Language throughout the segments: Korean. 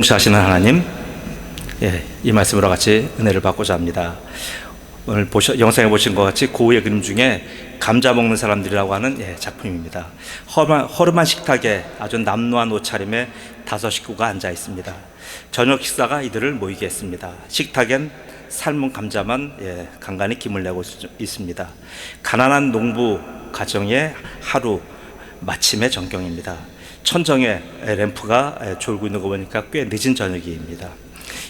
무시하시는 하나님, 이 말씀으로 같이 은혜를 받고자 합니다. 오늘 영상에 보신 것 같이 고우의 그림 중에 감자 먹는 사람들이라고 하는 작품입니다. 허름한 식탁에 아주 남루한 옷차림에 5 식구가 앉아 있습니다. 저녁 식사가 이들을 모이게 했습니다. 식탁엔 삶은 감자만 간간히 김을 내고 있습니다. 가난한 농부 가정의 하루 마침의 전경입니다. 천정에 램프가 졸고 있는 거 보니까 꽤 늦은 저녁입니다.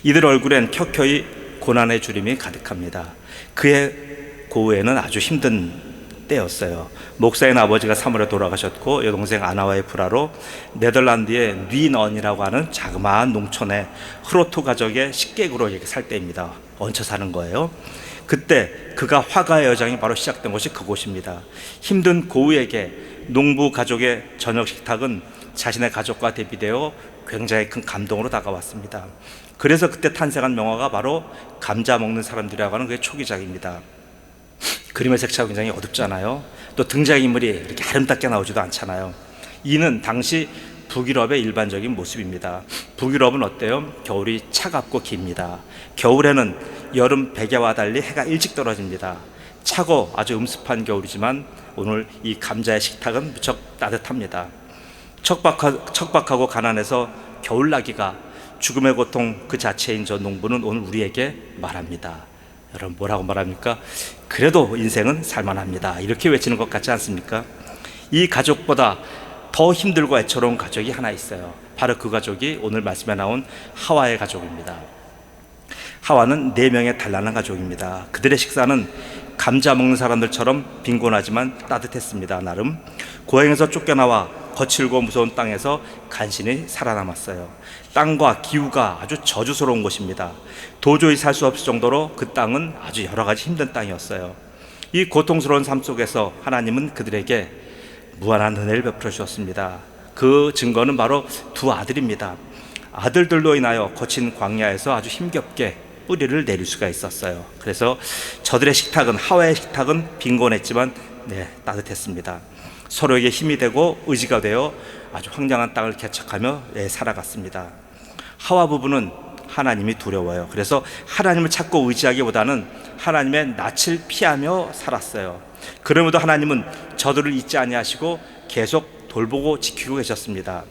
이들 얼굴엔 켜켜이 고난의 주림이 가득합니다. 그의 고우에는 아주 힘든 때였어요. 목사인 아버지가 3월에 돌아가셨고 여동생 아나와의 불화로 네덜란드의 뉘넌이라고 하는 자그마한 농촌에 흐로트 가족의 식객으로 이렇게 살 때입니다. 얹혀 사는 거예요. 그때 그가 화가의 여정이 바로 시작된 곳이 그곳입니다. 힘든 고우에게 농부 가족의 저녁 식탁은 자신의 가족과 대비되어 굉장히 큰 감동으로 다가왔습니다. 그래서 그때 탄생한 명화가 바로 감자 먹는 사람들이라고 하는 그의 초기작입니다. 그림의 색채가 굉장히 어둡잖아요. 또 등장인물이 이렇게 아름답게 나오지도 않잖아요. 이는 당시 북유럽의 일반적인 모습입니다. 북유럽은 어때요? 겨울이 차갑고 깁니다. 겨울에는 여름 백야와 달리 해가 일찍 떨어집니다. 차고 아주 음습한 겨울이지만 오늘 이 감자의 식탁은 무척 따뜻합니다. 척박하고 가난해서 겨울나기가 죽음의 고통 그 자체인 저 농부는 오늘 우리에게 말합니다. 여러분 뭐라고 말합니까? 그래도 인생은 살만합니다. 이렇게 외치는 것 같지 않습니까? 이 가족보다 더 힘들고 애처로운 가족이 하나 있어요. 바로 그 가족이 오늘 말씀에 나온 하와의 가족입니다. 하와는 4명의 단란한 가족입니다. 그들의 식사는 감자 먹는 사람들처럼 빈곤하지만 따뜻했습니다. 나름 고향에서 쫓겨나와 거칠고 무서운 땅에서 간신히 살아남았어요. 땅과 기후가 아주 저주스러운 곳입니다. 도저히 살 수 없을 정도로 그 땅은 아주 여러 가지 힘든 땅이었어요. 이 고통스러운 삶 속에서 하나님은 그들에게 무한한 은혜를 베풀어 주셨습니다. 그 증거는 바로 2 아들입니다. 아들들로 인하여 거친 광야에서 아주 힘겹게 뿌리를 내릴 수가 있었어요. 그래서 저들의 식탁은, 하와의 식탁은 빈곤했지만 따뜻했습니다. 서로에게 힘이 되고 의지가 되어 아주 황량한 땅을 개척하며 살아갔습니다. 하와 부부는 하나님이 두려워요. 그래서 하나님을 찾고 의지하기보다는 하나님의 낯을 피하며 살았어요. 그럼에도 하나님은 저들을 잊지 아니하시고 계속 돌보고 지키고 계셨습니다.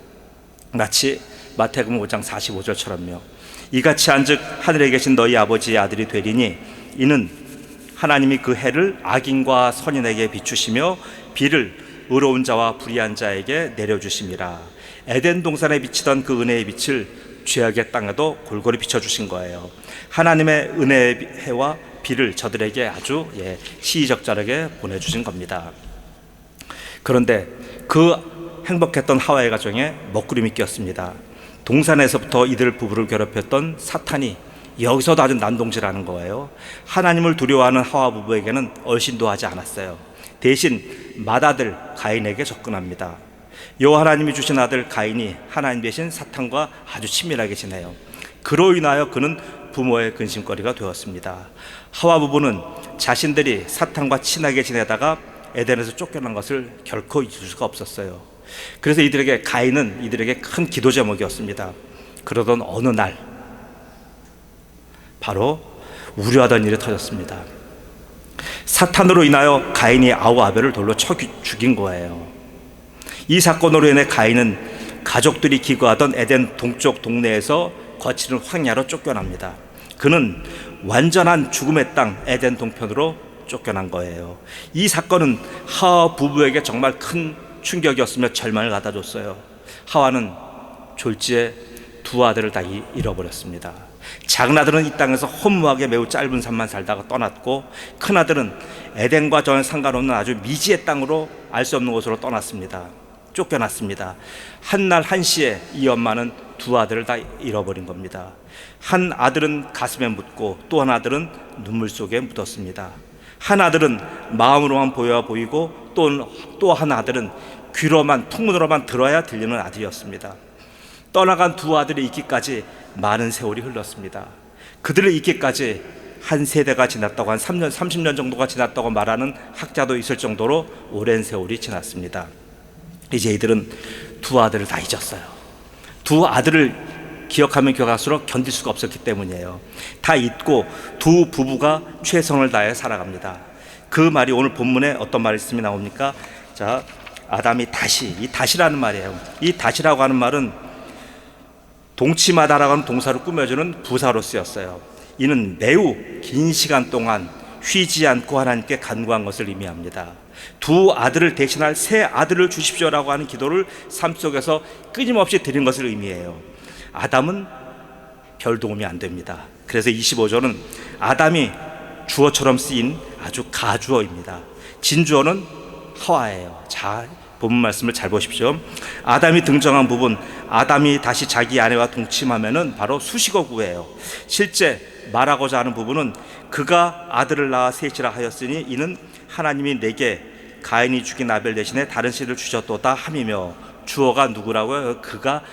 마치 마태복음 5장 45절처럼요. 이같이 한즉 하늘에 계신 너희 아버지의 아들이 되리니 이는 하나님이 그 해를 악인과 선인에게 비추시며 비를 의로운 자와 불의한 자에게 내려주심이라. 에덴 동산에 비치던 그 은혜의 빛을 죄악의 땅에도 골고루 비춰주신 거예요. 하나님의 은혜의 해와 비를 저들에게 아주 시의적절하게 보내주신 겁니다. 그런데 그 행복했던 하와의 가정에 먹구름이 끼었습니다. 동산에서부터 이들 부부를 괴롭혔던 사탄이 여기서도 아주 난동질하는 거예요. 하나님을 두려워하는 하와 부부에게는 얼씬도 하지 않았어요. 대신 맏아들 가인에게 접근합니다. 여호와 하나님이 주신 아들 가인이 하나님 대신 사탄과 아주 친밀하게 지내요. 그로 인하여 그는 부모의 근심거리가 되었습니다. 하와 부부는 자신들이 사탄과 친하게 지내다가 에덴에서 쫓겨난 것을 결코 잊을 수가 없었어요. 그래서 가인은 이들에게 큰 기도 제목이었습니다. 그러던 어느 날 바로 우려하던 일이 터졌습니다. 사탄으로 인하여 가인이 아우 아벨을 돌로 쳐 죽인 거예요. 이 사건으로 인해 가인은 가족들이 기거하던 에덴 동쪽 동네에서 거칠은 황야로 쫓겨납니다. 그는 완전한 죽음의 땅 에덴 동편으로 쫓겨난 거예요. 이 사건은 하와 부부에게 정말 큰 충격이었으며 절망을 가다줬어요. 하와는 졸지에 2 아들을 다 잃어버렸습니다. 작은 아들은 이 땅에서 허무하게 매우 짧은 삶만 살다가 떠났고, 큰 아들은 에덴과 전혀 상관없는 아주 미지의 땅으로 알 수 없는 곳으로 떠났습니다. 쫓겨났습니다. 한날 한시에 이 엄마는 2 아들을 다 잃어버린 겁니다. 한 아들은 가슴에 묻고 또 한 아들은 눈물 속에 묻었습니다. 한 아들은 마음으로만 보이고 또 한 아들은 귀로만, 통문으로만 들어야 들리는 아들이었습니다. 떠나간 2 아들이 있기까지 많은 세월이 흘렀습니다. 그들을 잊기까지 한 세대가 지났다고, 한 3년, 30년 정도가 지났다고 말하는 학자도 있을 정도로 오랜 세월이 지났습니다. 이제 이들은 2 아들을 다 잊었어요. 2 아들을 기억하면 기억할수록 견딜 수가 없었기 때문이에요. 다 잊고 두 부부가 최선을 다해 살아갑니다. 그 말이 오늘 본문에 어떤 말씀이 나옵니까? 자, 아담이 다시, 이 다시라는 말이에요. 이 다시라고 하는 말은 동침하다라고 하는 동사로 꾸며주는 부사로 쓰였어요. 이는 매우 긴 시간 동안 쉬지 않고 하나님께 간구한 것을 의미합니다. 두 아들을 대신할 새 아들을 주십시오라고 하는 기도를 삶 속에서 끊임없이 드린 것을 의미해요. 아담은 별 도움이 안 됩니다. 그래서 25절은 아담이 주어처럼 쓰인 아주 가주어입니다. 진주어는 하와예요. 자, 본문 말씀을 잘 보십시오. 아담이 등장한 부분, 아담이 다시 자기 아내와 동침하면은 바로 수식어구예요. 실제 말하고자 하는 부분은 그가 아들을 낳아 셋이라 하였으니 이는 하나님이 내게 가인이 죽인 아벨 대신에 다른 씨를 주셨도다 함이며, 주어가 누구라고요? 그가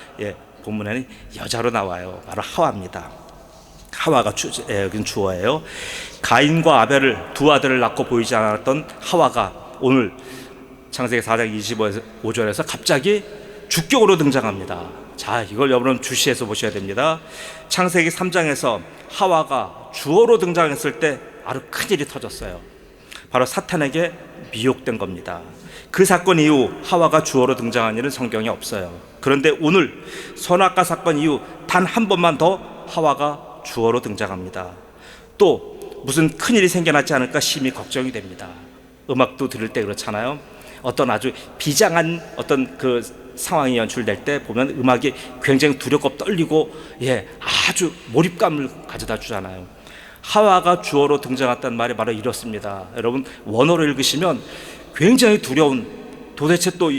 본문에는 여자로 나와요. 바로 하와입니다. 하와가 주어예요. 가인과 아벨을 두 아들을 낳고 보이지 않았던 하와가 오늘 창세기 4장 25절에서 갑자기 주격으로 등장합니다. 자, 이걸 여러분 주시해서 보셔야 됩니다. 창세기 3장에서 하와가 주어로 등장했을 때 아주 큰일이 터졌어요. 바로 사탄에게 미혹된 겁니다. 그 사건 이후 하와가 주어로 등장한 일은 성경에 없어요. 그런데 오늘 선악과 사건 이후 단 한 번만 더 하와가 주어로 등장합니다. 또 무슨 큰일이 생겨나지 않을까 심히 걱정이 됩니다. 음악도 들을 때 그렇잖아요. 어떤 아주 비장한 어떤 그 상황이 연출될 때 보면 음악이 굉장히 두렵고 떨리고 아주 몰입감을 가져다 주잖아요. 하와가 주어로 등장했다는 말이 바로 이렇습니다. 여러분 원어로 읽으시면 굉장히 두려운, 도대체 또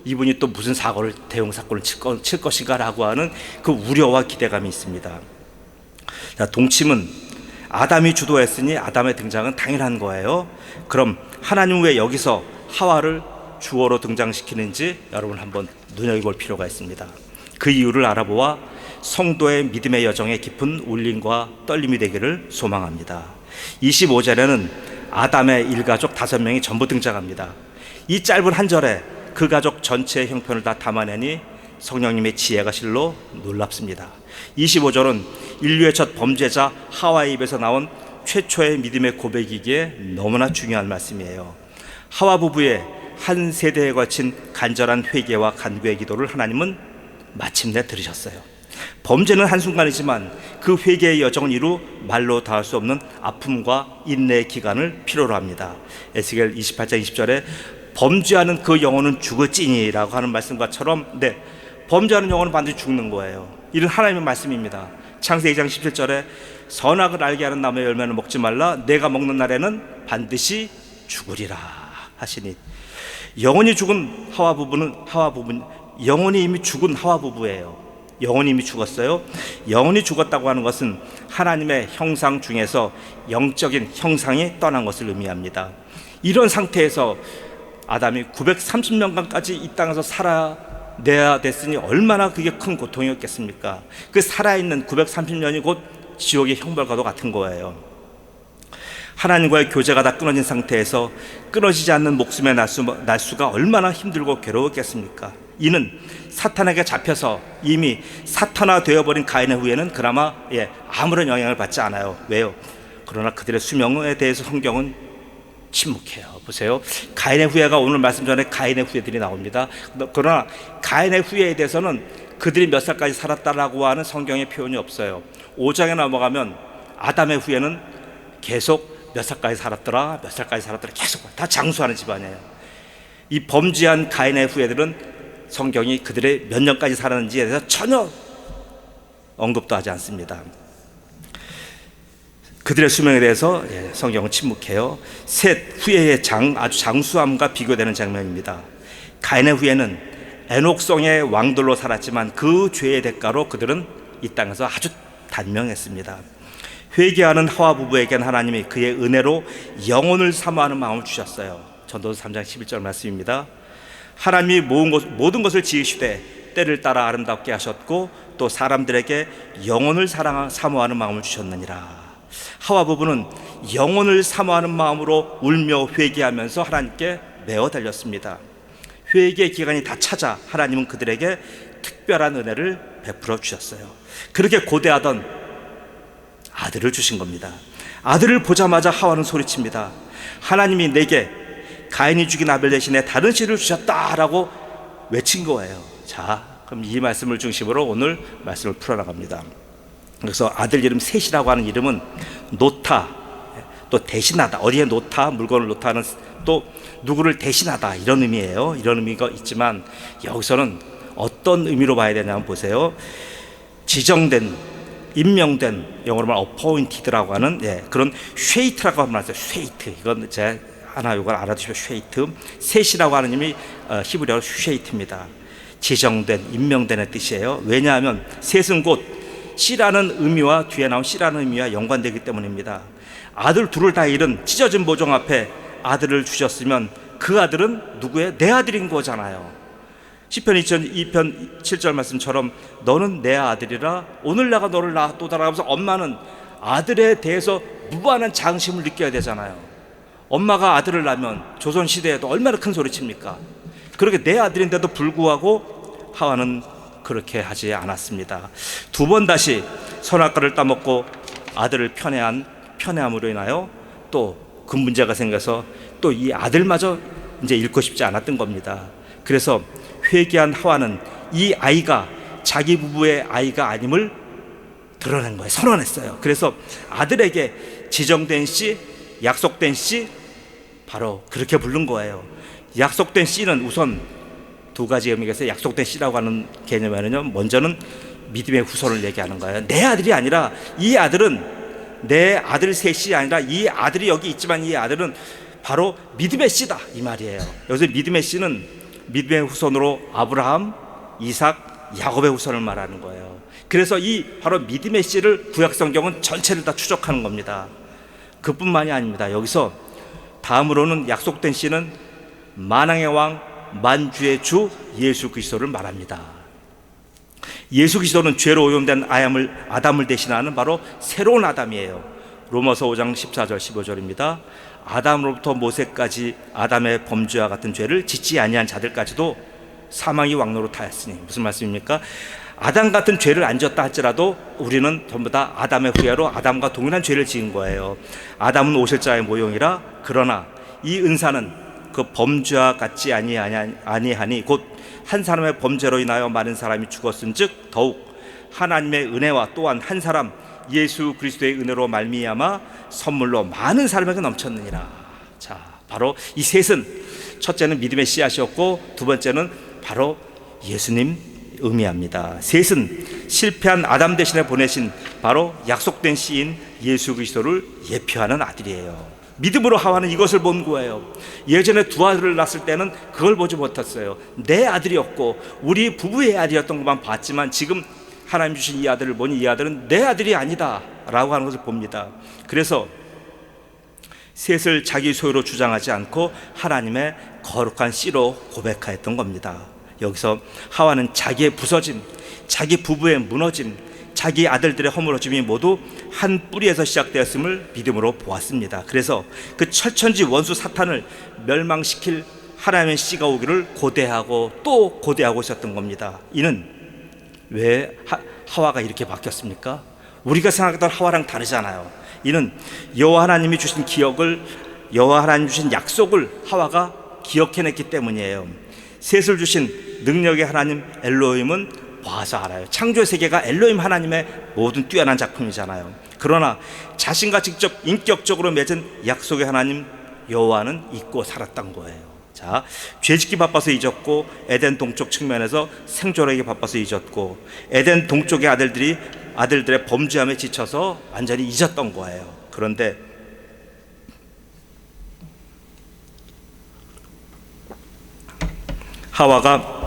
이분이 또 무슨 대형 사건을 칠 것인가 라고 하는 그 우려와 기대감이 있습니다. 자, 동침은 아담이 주도했으니 아담의 등장은 당연한 거예요. 그럼 하나님 왜 여기서 하와를 주어로 등장시키는지 여러분 한번 눈여겨볼 필요가 있습니다. 그 이유를 알아보아 성도의 믿음의 여정에 깊은 울림과 떨림이 되기를 소망합니다. 25절에는 아담의 일가족 5명이 전부 등장합니다. 이 짧은 한 절에 그 가족 전체의 형편을 다 담아내니 성령님의 지혜가 실로 놀랍습니다. 25절은 인류의 첫 범죄자 하와의 입에서 나온 최초의 믿음의 고백이기에 너무나 중요한 말씀이에요. 하와 부부의 한 세대에 걸친 간절한 회개와 간구의 기도를 하나님은 마침내 들으셨어요. 범죄는 한순간이지만 그 회개의 여정은 이루 말로 다할 수 없는 아픔과 인내의 기간을 필요로 합니다. 에스겔 28장 20절에 범죄하는 그 영혼은 죽을지니라고 하는 말씀과처럼 범죄하는 영혼은 반드시 죽는 거예요. 이런 하나님의 말씀입니다. 창세기 2장 17절에 선악을 알게 하는 나무의 열매는 먹지 말라, 내가 먹는 날에는 반드시 죽으리라 하시니, 영혼이 죽은 하와 부부는 영혼이 이미 죽은 하와 부부예요. 영혼이 이미 죽었어요. 영혼이 죽었다고 하는 것은 하나님의 형상 중에서 영적인 형상이 떠난 것을 의미합니다. 이런 상태에서 아담이 930년간까지 이 땅에서 살아내야 됐으니 얼마나 그게 큰 고통이었겠습니까? 그 살아있는 930년이 곧 지옥의 형벌과도 같은 거예요. 하나님과의 교제가 다 끊어진 상태에서 끊어지지 않는 목숨의 날수가 얼마나 힘들고 괴로웠겠습니까? 이는 사탄에게 잡혀서 이미 사탄화 되어버린 가인의 후예는 그나마 아무런 영향을 받지 않아요. 왜요? 그러나 그들의 수명에 대해서 성경은 침묵해요. 보세요. 가인의 후예가 오늘 말씀 전에 가인의 후예들이 나옵니다. 그러나 가인의 후예에 대해서는 그들이 몇 살까지 살았다라고 하는 성경의 표현이 없어요. 5장에 넘어가면 아담의 후예는 계속 몇 살까지 살았더라 계속 다 장수하는 집안이에요. 이 범죄한 가인의 후예들은 성경이 그들의 몇 년까지 살았는지에 대해서 전혀 언급도 하지 않습니다. 그들의 수명에 대해서 성경은 침묵해요. 셋 후예의 아주 장수함과 비교되는 장면입니다. 가인의 후예는 애녹성의 왕들로 살았지만 그 죄의 대가로 그들은 이 땅에서 아주 단명했습니다. 회개하는 하와 부부에겐 하나님이 그의 은혜로 영혼을 사모하는 마음을 주셨어요. 전도서 3장 11절 말씀입니다. 하나님이 모든 것을 지으시되 때를 따라 아름답게 하셨고 또 사람들에게 영혼을 사모하는 마음을 주셨느니라. 하와 부부는 영혼을 사모하는 마음으로 울며 회개하면서 하나님께 매어 달렸습니다. 회개의 기간이 다 차자 하나님은 그들에게 특별한 은혜를 베풀어 주셨어요. 그렇게 고대하던 아들을 주신 겁니다. 아들을 보자마자 하와는 소리칩니다. 하나님이 내게 가인이 죽인 아벨 대신에 다른 씨를 주셨다라고 외친 거예요. 자, 그럼 이 말씀을 중심으로 오늘 말씀을 풀어나갑니다. 그래서 아들 이름 셋이라고 하는 이름은 놓다, 또 대신하다, 어디에 놓다, 물건을 놓다는 또 누구를 대신하다, 이런 의미예요. 이런 의미가 있지만 여기서는 어떤 의미로 봐야 되냐면 보세요. 지정된, 임명된, 영어로 말하면 appointed라고 하는 그런 쉐이트라고 하는 말이죠. 쉐이트, 이건 제 하나 이걸 알아두시면 쉐이트. 셋이라고 하는 의미 히브리어로 쉐이트입니다. 지정된, 임명되는 뜻이에요. 왜냐하면 셋은 곧 씨라는 의미와 뒤에 나온 씨라는 의미와 연관되기 때문입니다. 아들 둘을 다 잃은 찢어진 모종 앞에 아들을 주셨으면 그 아들은 누구의? 내 아들인 거잖아요. 시편 2편 7절 말씀처럼 너는 내 아들이라 오늘 내가 너를 낳았도다 하면서 엄마는 아들에 대해서 무한한 자긍심을 느껴야 되잖아요. 엄마가 아들을 낳으면 조선시대에도 얼마나 큰 소리칩니까? 그렇게 내 아들인데도 불구하고 하와는 그렇게 하지 않았습니다. 두 번 다시 선악과를 따먹고 아들을 편애함으로 인하여 또 그 문제가 생겨서 또 이 아들마저 이제 잃고 싶지 않았던 겁니다. 그래서 회개한 하와는 이 아이가 자기 부부의 아이가 아님을 드러낸 거예요. 선언했어요. 그래서 아들에게 지정된 씨, 약속된 씨, 바로 그렇게 부른 거예요. 약속된 씨는 우선 두 가지 의미가 있어요. 약속된 씨라고 하는 개념에는요, 먼저는 믿음의 후손을 얘기하는 거예요. 내 아들이 아니라 이 아들은 내 아들 셋이 아니라 이 아들이 여기 있지만 이 아들은 바로 믿음의 씨다, 이 말이에요. 여기서 믿음의 씨는 믿음의 후손으로 아브라함, 이삭, 야곱의 후손을 말하는 거예요. 그래서 이 바로 믿음의 씨를 구약 성경은 전체를 다 추적하는 겁니다. 그뿐만이 아닙니다. 여기서 다음으로는 약속된 씨는 만왕의 왕, 만주의 주 예수 그리스도를 말합니다. 예수 그리스도는 죄로 오염된 아담을 대신하는 바로 새로운 아담이에요. 로마서 5장 14절 15절입니다. 아담으로부터 모세까지 아담의 범죄와 같은 죄를 짓지 아니한 자들까지도 사망이 왕노릇하였으니, 무슨 말씀입니까? 아담 같은 죄를 안 졌다 할지라도 우리는 전부 다 아담의 후예로 아담과 동일한 죄를 지은 거예요. 아담은 오실 자의 모형이라, 그러나 이 은사는 그 범죄와 같지 아니하니 곧 한 사람의 범죄로 인하여 많은 사람이 죽었은즉 더욱 하나님의 은혜와 또한 한 사람 예수 그리스도의 은혜로 말미암아 선물로 많은 사람에게 넘쳤느니라. 자, 바로 이 셋은, 첫째는 믿음의 씨앗이었고 두 번째는 바로 예수님 의미합니다. 셋은 실패한 아담 대신에 보내신 바로 약속된 씨인 예수 그리스도를 예표하는 아들이에요. 믿음으로 하와는 이것을 본 거예요. 예전에 두 아들을 낳았을 때는 그걸 보지 못했어요. 내 아들이었고 우리 부부의 아들이었던 것만 봤지만 지금 하나님 주신 이 아들을 보니 이 아들은 내 아들이 아니다 라고 하는 것을 봅니다. 그래서 셋을 자기 소유로 주장하지 않고 하나님의 거룩한 씨로 고백하였던 겁니다. 여기서 하와는 자기의 부서짐, 자기 부부의 무너짐, 자기 아들들의 허물어짐이 모두 한 뿌리에서 시작되었음을 믿음으로 보았습니다. 그래서 그 철천지 원수 사탄을 멸망시킬 하나님의 씨가 오기를 고대하고 또 고대하고 있었던 겁니다. 이는 왜 하와가 이렇게 바뀌었습니까? 우리가 생각했던 하와랑 다르잖아요. 이는 여호와 하나님이 주신 기억을, 여호와 하나님 주신 약속을 하와가 기억해냈기 때문이에요. 셋을 주신 능력의 하나님 엘로힘은 봐서 알아요. 창조의 세계가 엘로힘 하나님의 모든 뛰어난 작품이잖아요. 그러나 자신과 직접 인격적으로 맺은 약속의 하나님 여호와는 잊고 살았던 거예요. 자, 죄짓기 바빠서 잊었고 에덴 동쪽 측면에서 생존하기 바빠서 잊었고 에덴 동쪽의 아들들의 범죄함에 지쳐서 완전히 잊었던 거예요. 그런데 하와가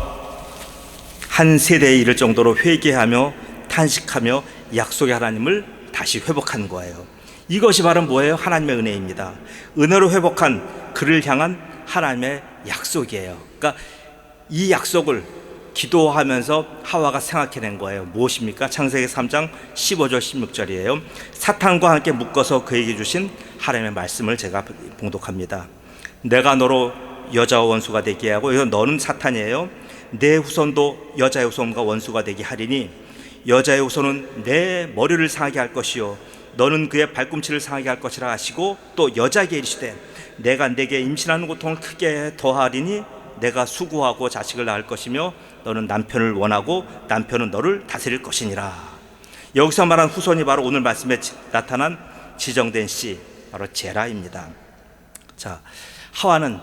한 세대에 이를 정도로 회개하며 탄식하며 약속의 하나님을 다시 회복한 거예요. 이것이 바로 뭐예요? 하나님의 은혜입니다. 은혜로 회복한 그를 향한 하나님의 약속이에요. 그러니까 이 약속을 기도하면서 하와가 생각해낸 거예요. 무엇입니까? 창세기 3장 15절 16절이에요. 사탄과 함께 묶어서 그에게 주신 하나님의 말씀을 제가 봉독합니다. 내가 너로 여자와 원수가 되게 하고, 너는 사탄이에요. 내 후손도 여자의 후손과 원수가 되게 하리니 여자의 후손은 내 머리를 상하게 할 것이요 너는 그의 발꿈치를 상하게 할 것이라 하시고 또 여자에게 이르시되 내가 내게 임신하는 고통을 크게 더하리니 내가 수고하고 자식을 낳을 것이며 너는 남편을 원하고 남편은 너를 다스릴 것이니라. 여기서 말한 후손이 바로 오늘 말씀에 나타난 지정된 씨, 바로 제라입니다. 자, 하와는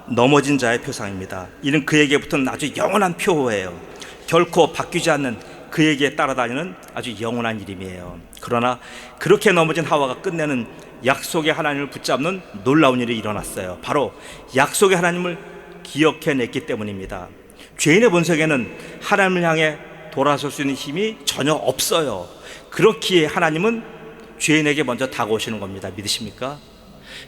넘어진 자의 표상입니다. 이는 그에게 붙은 아주 영원한 표호예요. 결코 바뀌지 않는 그에게 따라다니는 아주 영원한 이름이에요. 그러나 그렇게 넘어진 하와가 끝내는 약속의 하나님을 붙잡는 놀라운 일이 일어났어요. 바로 약속의 하나님을 기억해냈기 때문입니다. 죄인의 본성에는 하나님을 향해 돌아설 수 있는 힘이 전혀 없어요. 그렇기에 하나님은 죄인에게 먼저 다가오시는 겁니다. 믿으십니까?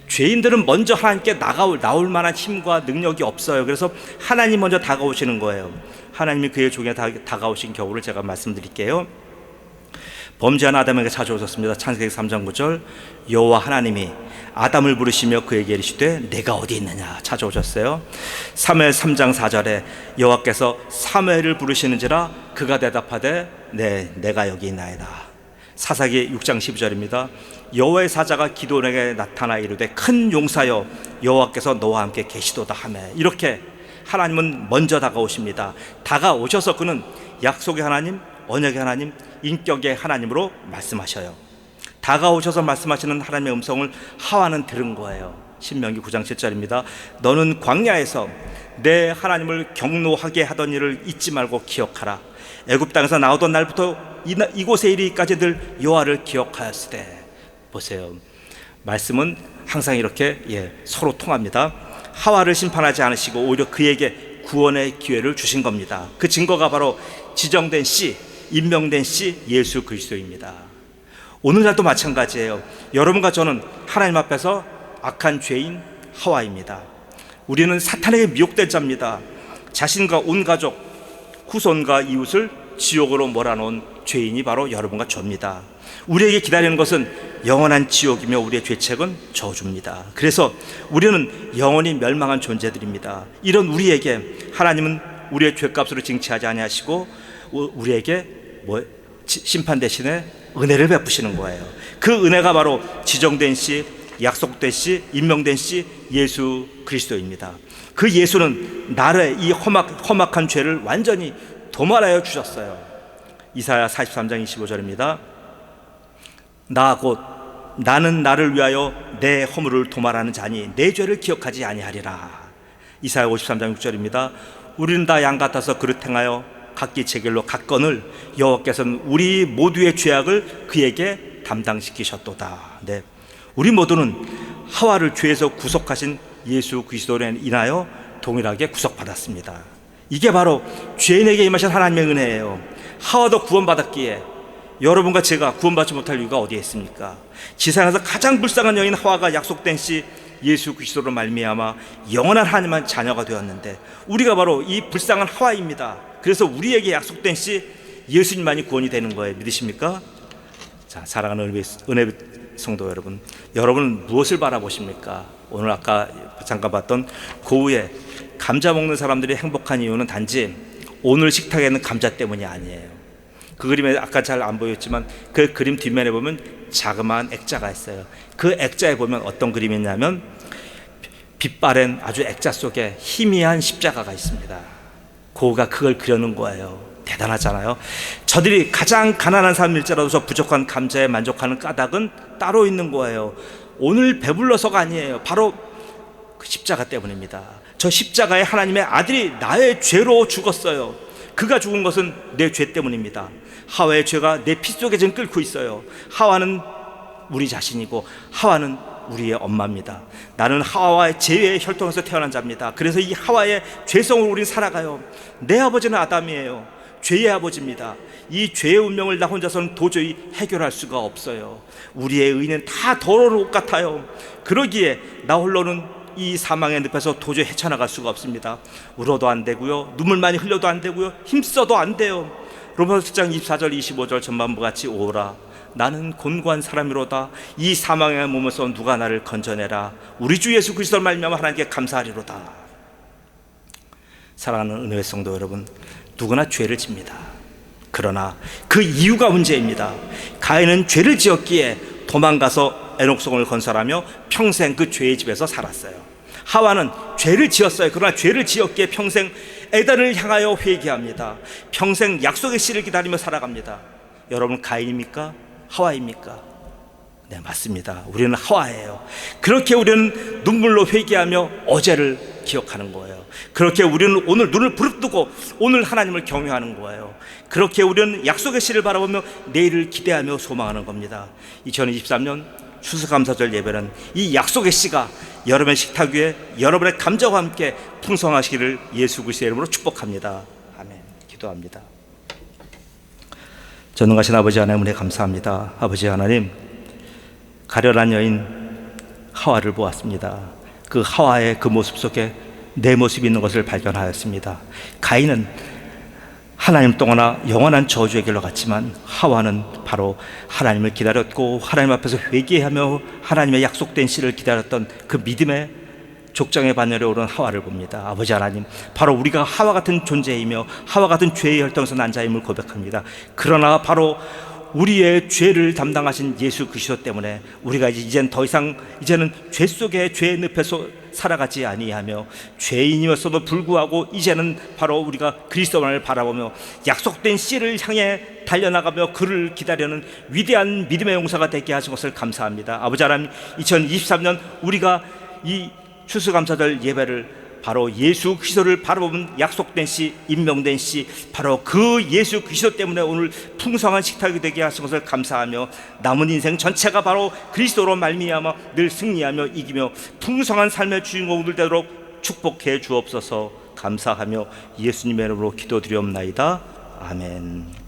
죄인들은 먼저 하나님께 나올 만한 힘과 능력이 없어요. 그래서 하나님 먼저 다가오시는 거예요. 하나님이 그의 종에 다가오신 경우를 제가 말씀드릴게요. 범죄한 아담에게 찾아오셨습니다. 창세기 3장 9절 여호와 하나님이 아담을 부르시며 그에게 이르시되 내가 어디 있느냐 찾아오셨어요. 사무엘 3장 4절에 여호와께서 사무엘을 부르시는지라 그가 대답하되 내가 여기 있나이다. 사사기 6장 12절입니다. 여호와의 사자가 기드온에게 나타나 이르되 큰 용사여 여호와께서 너와 함께 계시도다 하며 이렇게 하나님은 먼저 다가오십니다. 다가오셔서 그는 약속의 하나님, 언약의 하나님, 인격의 하나님으로 말씀하셔요. 다가오셔서 말씀하시는 하나님의 음성을 하와는 들은 거예요. 신명기 9장 7절입니다. 너는 광야에서 내 하나님을 경노하게 하던 일을 잊지 말고 기억하라. 애굽 땅에서 나오던 날부터 이곳에 이르기까지들 여호와를 기억하였으되. 보세요. 말씀은 항상 이렇게 서로 통합니다. 하와를 심판하지 않으시고 오히려 그에게 구원의 기회를 주신 겁니다. 그 증거가 바로 지정된 씨, 임명된 씨 예수 그리스도입니다. 오늘날도 마찬가지예요. 여러분과 저는 하나님 앞에서 악한 죄인 하와입니다. 우리는 사탄에게 미혹된 자입니다. 자신과 온 가족, 후손과 이웃을 지옥으로 몰아놓은 죄인이 바로 여러분과 저입니다. 우리에게 기다리는 것은 영원한 지옥이며 우리의 죄책은 저주입니다. 그래서 우리는 영원히 멸망한 존재들입니다. 이런 우리에게 하나님은 우리의 죄값으로 징치하지 아니하시고 우리에게 심판 대신에 은혜를 베푸시는 거예요. 그 은혜가 바로 지정된 씨, 약속된 씨, 임명된 씨 예수 그리스도입니다. 그 예수는 나의 이 험악한 죄를 완전히 도말하여 주셨어요. 이사야 43장 25절입니다. 나는 나를 위하여 내 허물을 도말하는 자니 내 죄를 기억하지 아니하리라. 이사야 53장 6절입니다. 우리는 다 양 같아서 그릇 행하여 각기 제 길로 갔거늘 여호와께서는 우리 모두의 죄악을 그에게 담당시키셨도다. 네, 우리 모두는 하와를 죄에서 구속하신 예수 그리스도로 인하여 동일하게 구속받았습니다. 이게 바로 죄인에게 임하신 하나님의 은혜예요. 하와도 구원받았기에 여러분과 제가 구원받지 못할 이유가 어디에 있습니까? 지상에서 가장 불쌍한 여인 하와가 약속된 씨 예수 그리스도로 말미암아 영원한 하나님의 자녀가 되었는데 우리가 바로 이 불쌍한 하와입니다. 그래서 우리에게 약속된 씨 예수님만이 구원이 되는 거예요. 믿으십니까? 자, 사랑하는 은혜 성도 여러분, 여러분은 무엇을 바라보십니까? 오늘 아까 잠깐 봤던 고우에 감자 먹는 사람들이 행복한 이유는 단지 오늘 식탁에 있는 감자 때문이 아니에요. 그 그림에 아까 잘 안 보였지만 그 그림 뒷면에 보면 자그마한 액자가 있어요. 그 액자에 보면 어떤 그림이 있냐면 빛바랜 아주 액자 속에 희미한 십자가가 있습니다. 고우가 그걸 그려놓은 거예요. 대단하잖아요. 저들이 가장 가난한 사람일지라도 저 부족한 감자에 만족하는 까닭은 따로 있는 거예요. 오늘 배불러서가 아니에요. 바로 그 십자가 때문입니다. 저 십자가에 하나님의 아들이 나의 죄로 죽었어요. 그가 죽은 것은 내 죄 때문입니다. 하와의 죄가 내 피 속에 지금 끓고 있어요. 하와는 우리 자신이고 하와는 우리의 엄마입니다. 나는 하와의 죄의 혈통에서 태어난 자입니다. 그래서 이 하와의 죄성으로 우리는 살아가요. 내 아버지는 아담이에요. 죄의 아버지입니다. 이 죄의 운명을 나 혼자서는 도저히 해결할 수가 없어요. 우리의 의는 다 더러운 옷 같아요. 그러기에 나 홀로는 이 사망의 늪에서 도저히 헤쳐나갈 수가 없습니다. 울어도 안 되고요, 눈물 많이 흘려도 안 되고요, 힘써도 안 돼요. 로마서 7장 24절 25절 전반부 같이 오라 나는 곤고한 사람이로다. 이 사망의 몸에서 누가 나를 건져내라. 우리 주 예수 그리스도를 말미암아 하나님께 감사하리로다. 사랑하는 은혜의 성도 여러분, 누구나 죄를 집니다. 그러나 그 이유가 문제입니다. 가인은 죄를 지었기에 도망가서 에녹성을 건설하며 평생 그 죄의 집에서 살았어요. 하와는 죄를 지었어요. 그러나 죄를 지었기에 평생 에덴을 향하여 회개합니다. 평생 약속의 씨를 기다리며 살아갑니다. 여러분, 가인입니까? 하와입니까? 네, 맞습니다. 우리는 하와예요. 그렇게 우리는 눈물로 회개하며 어제를 기억하는 거예요. 그렇게 우리는 오늘 눈을 부릅뜨고 오늘 하나님을 경외하는 거예요. 그렇게 우리는 약속의 씨를 바라보며 내일을 기대하며 소망하는 겁니다. 2023년 추수감사절 예배는 이 약속의 씨가 여러분의 식탁 위에 여러분의 감자와 함께 풍성하시기를 예수 그리스도의 이름으로 축복합니다. 아멘. 기도합니다. 전능하신 아버지 하나님, 은혜 감사합니다. 아버지 하나님, 가련한 여인 하와를 보았습니다. 그 하와의 그 모습 속에 내 모습이 있는 것을 발견하였습니다. 가인은 하나님 떠나 영원한 저주의 길로 갔지만 하와는 바로 하나님을 기다렸고 하나님 앞에서 회개하며 하나님의 약속된 씨를 기다렸던 그 믿음의 족장의 반열에 오른 하와를 봅니다. 아버지 하나님, 바로 우리가 하와 같은 존재이며 하와 같은 죄의 혈통에서 난 자임을 고백합니다. 그러나 바로 우리의 죄를 담당하신 예수 그리스도 때문에 우리가 이제는 더 이상 이제는 죄 속에 죄의 늪에서 살아가지 아니하며 죄인이었어도 불구하고 이제는 바로 우리가 그리스도만을 바라보며 약속된 씨를 향해 달려나가며 그를 기다리는 위대한 믿음의 용사가 되게 하신 것을 감사합니다. 아버지 하나님, 2023년 우리가 이 추수감사절 예배를 바로 예수 그리스도를 바라보면 약속된 씨, 임명된 씨, 바로 그 예수 그리스도 때문에 오늘 풍성한 식탁이 되게 하신 것을 감사하며 남은 인생 전체가 바로 그리스도로 말미암아 늘 승리하며 이기며 풍성한 삶의 주인공들 되도록 축복해 주옵소서. 감사하며 예수님의 이름으로 기도드리옵나이다. 아멘.